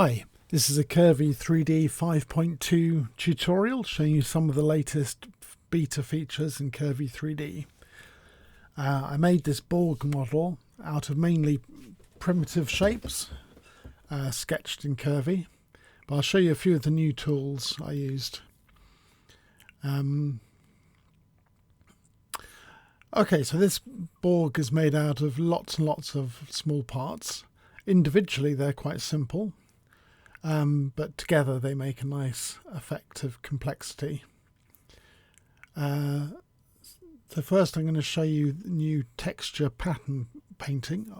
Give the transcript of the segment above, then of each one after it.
Hi, this is a Curvy 3D 5.2 tutorial showing you some of the latest beta features in Curvy 3D. I made this Borg model out of mainly primitive shapes sketched in Curvy, but I'll show you a few of the new tools I used. Okay, so this Borg is made out of lots and lots of small parts. Individually they're quite simple. But together they make a nice effect of complexity. So first I'm going to show you the new texture pattern painting.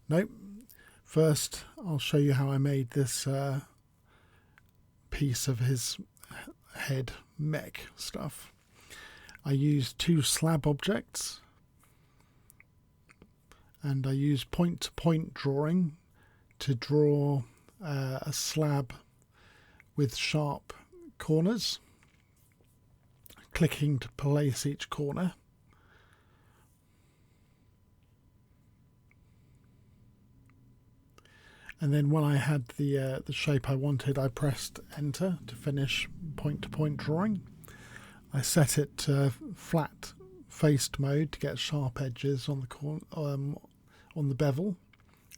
Nope. First I'll show you how I made this piece of his head mech stuff. I used two slab objects and I used point-to-point drawing to draw a slab with sharp corners, clicking to place each corner. And then when I had the shape I wanted, I pressed enter to finish point-to-point drawing. I set it to flat faced mode to get sharp edges on the on the bevel.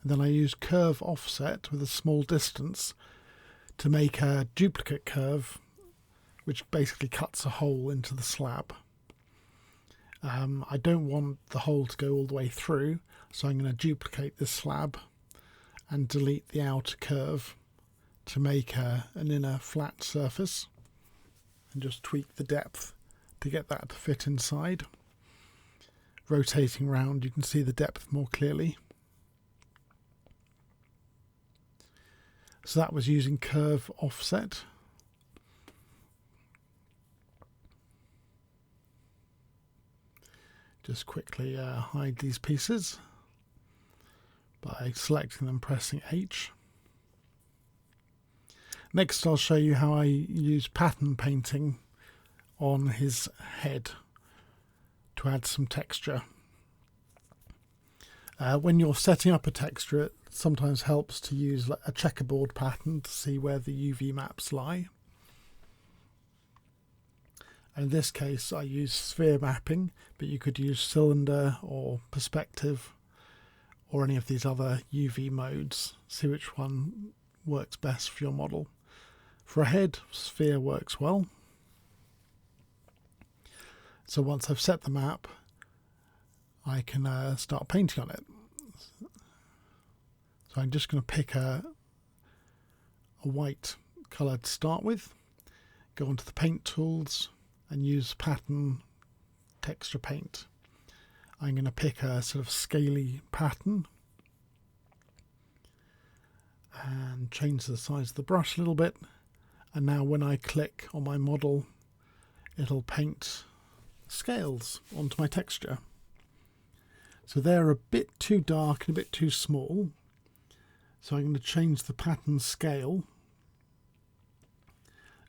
And then I used curve offset with a small distance to make a duplicate curve, which basically cuts a hole into the slab. I don't want the hole to go all the way through, so I'm going to duplicate this slab and delete the outer curve to make an inner flat surface, and just tweak the depth to get that to fit inside. Rotating round, you can see the depth more clearly. So that was using curve offset. Just quickly hide these pieces by selecting them, pressing H. Next I'll show you how I use pattern painting on his head to add some texture. When you're setting up a texture, it sometimes helps to use a checkerboard pattern to see where the UV maps lie. In this case I use sphere mapping, but you could use cylinder or perspective or any of these other UV modes. See which one works best for your model. For a head, sphere works well. So once I've set the map, I can start painting on it. So I'm just going to pick a white colour to start with, go onto the paint tools and use pattern texture paint. I'm going to pick a sort of scaly pattern and change the size of the brush a little bit, and now when I click on my model it'll paint scales onto my texture. So they're a bit too dark and a bit too small, so I'm going to change the pattern scale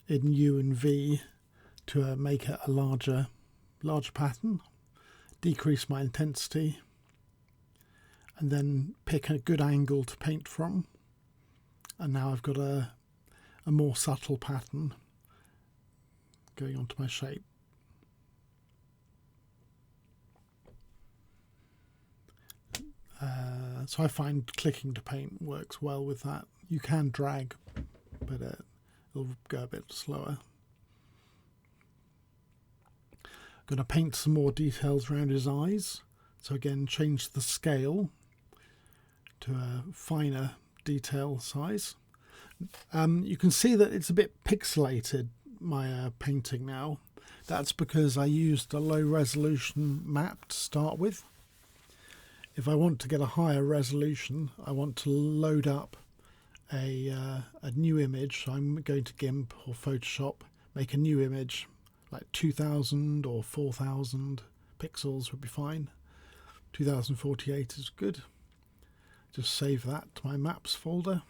in U and V to make it a larger pattern, decrease my intensity, and then pick a good angle to paint from. And now I've got a more subtle pattern going onto my shape. So I find clicking to paint works well with that. You can drag, but it'll go a bit slower. I'm going to paint some more details around his eyes. So again, change the scale to a finer detail size. You can see that it's a bit pixelated, my painting now. That's because I used a low resolution map to start with. If I want to get a higher resolution, I want to load up a new image. I'm going to GIMP or Photoshop, make a new image, like 2000 or 4000 pixels would be fine. 2048 is good. Just save that to my maps folder.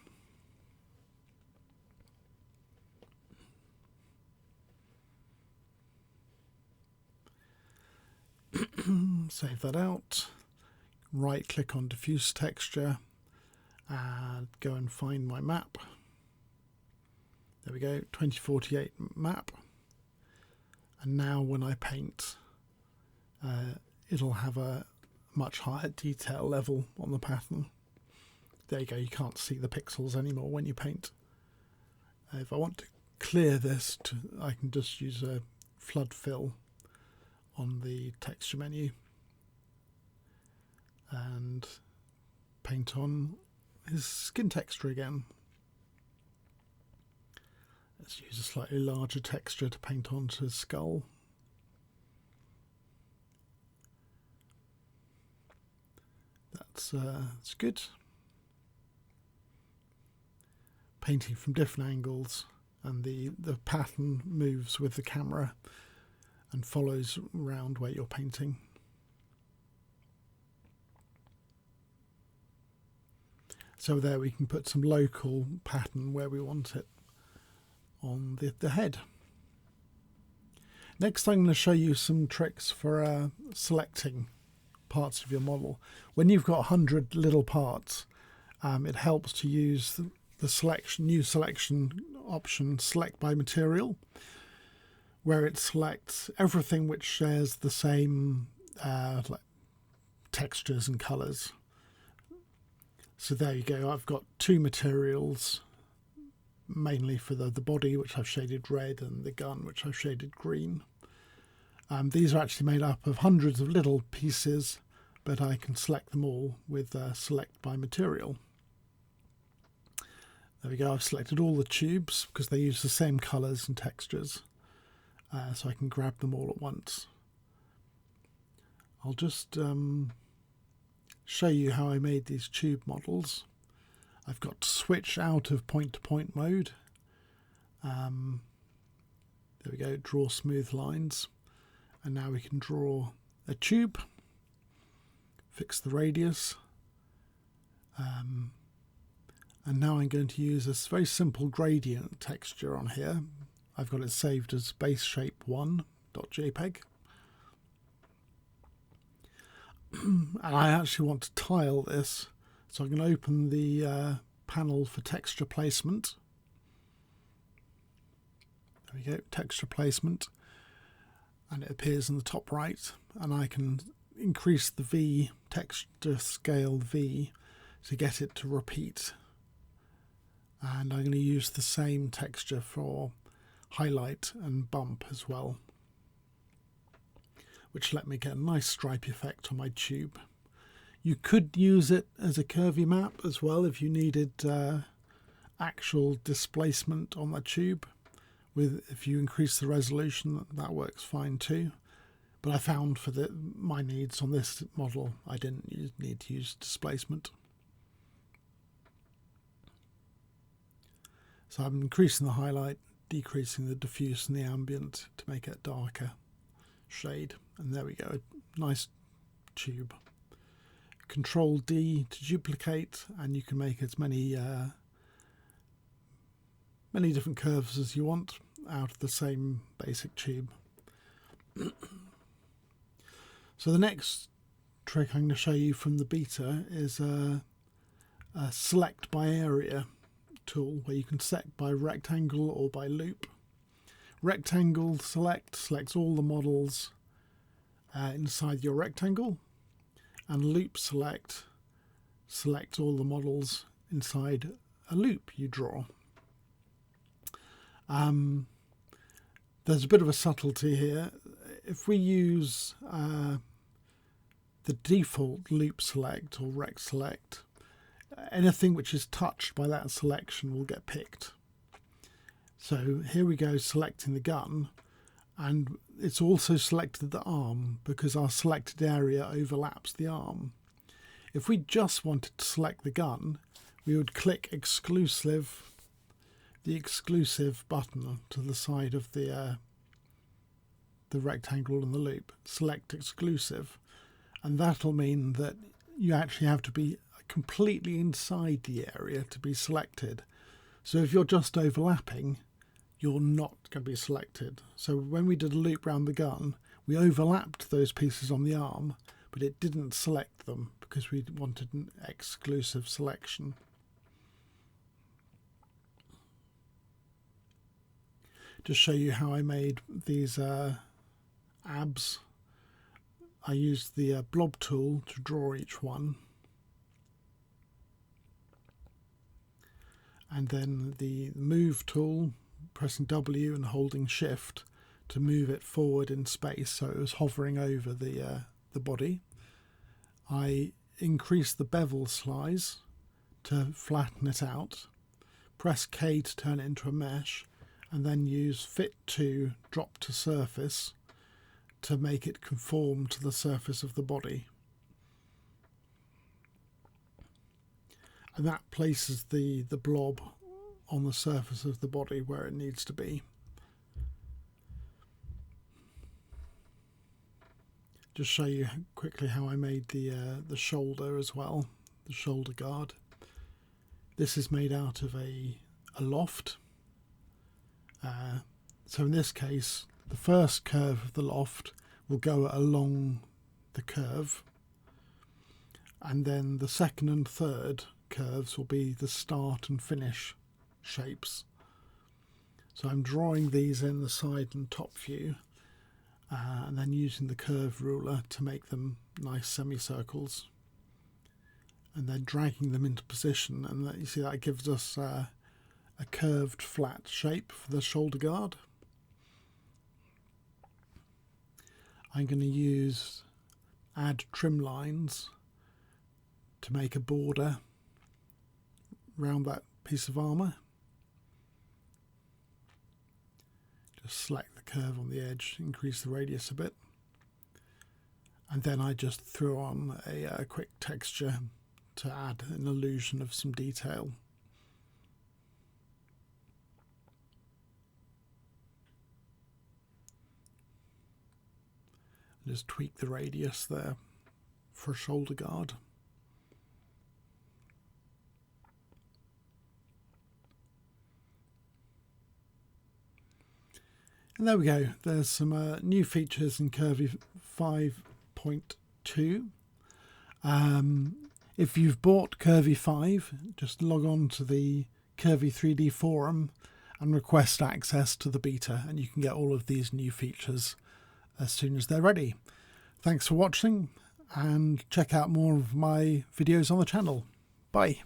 Save that out. Right click on diffuse texture and go and find my map. There we go, 2048 map. And now when I paint, it'll have a much higher detail level on the pattern. There you go, you can't see the pixels anymore when you paint. If I want to clear this, I can just use a flood fill on the texture menu and paint on his skin texture again. Let's use a slightly larger texture to paint onto his skull. That's good. Painting from different angles, and the pattern moves with the camera and follows around where you're painting. So there we can put some local pattern where we want it on the head. Next I'm going to show you some tricks for selecting parts of your model. When you've got 100 little parts, it helps to use the new selection option, select by material, where it selects everything which shares the same like textures and colours. So there you go, I've got two materials, mainly for the body, which I've shaded red, and the gun, which I've shaded green. These are actually made up of hundreds of little pieces, but I can select them all with select by material. There we go, I've selected all the tubes because they use the same colours and textures, so I can grab them all at once. I'll just show you how I made these tube models. I've got to switch out of point-to-point mode. There we go, draw smooth lines. And now we can draw a tube, fix the radius. And now I'm going to use this very simple gradient texture on here. I've got it saved as baseshape1.jpg. And I actually want to tile this. So I'm going to open the panel for texture placement. There we go, texture placement. And it appears in the top right. And I can increase the V, texture scale V, to get it to repeat. And I'm going to use the same texture for highlight and bump as well, which let me get a nice stripe effect on my tube. You could use it as a curvy map as well if you needed actual displacement on the tube. If you increase the resolution, that works fine too. But I found for my needs on this model, I didn't need to use displacement. So I'm increasing the highlight, decreasing the diffuse and the ambient to make it darker shade. And there we go, a nice tube. Control D to duplicate, and you can make as many different curves as you want out of the same basic tube. So the next trick I'm going to show you from the beta is a select by area tool, where you can select by rectangle or by loop. Rectangle selects all the models inside your rectangle, and loop select all the models inside a loop you draw. There's a bit of a subtlety here. If we use the default loop select or rect select, anything which is touched by that selection will get picked. So here we go, selecting the gun, and it's also selected the arm because our selected area overlaps the arm. If we just wanted to select the gun, we would click the exclusive button to the side of the rectangle and the loop, select exclusive, and that'll mean that you actually have to be completely inside the area to be selected. So if you're just overlapping, you're not going to be selected. So when we did a loop around the gun, we overlapped those pieces on the arm, but it didn't select them because we wanted an exclusive selection. Just show you how I made these abs. I used the Blob tool to draw each one, and then the move tool, pressing W and holding shift to move it forward in space so it was hovering over the body. I increased the bevel size to flatten it out, press K to turn it into a mesh, and then use fit to drop to surface to make it conform to the surface of the body. And that places the blob on the surface of the body where it needs to be. Just show you quickly how I made the shoulder as well, the shoulder guard. This is made out of a loft. So in this case, the first curve of the loft will go along the curve, and then the second and third curves will be the start and finish shapes. So I'm drawing these in the side and top view, and then using the curve ruler to make them nice semicircles, and then dragging them into position, and that, you see, that gives us a curved flat shape for the shoulder guard. I'm going to add trim lines to make a border around that piece of armour. Just select the curve on the edge, increase the radius a bit, and then I just threw on a quick texture to add an illusion of some detail. Just tweak the radius there for a shoulder guard. And there we go. There's some new features in Curvy 5.2. If you've bought Curvy 5, just log on to the Curvy 3D forum and request access to the beta, and you can get all of these new features as soon as they're ready. Thanks for watching, and check out more of my videos on the channel. Bye.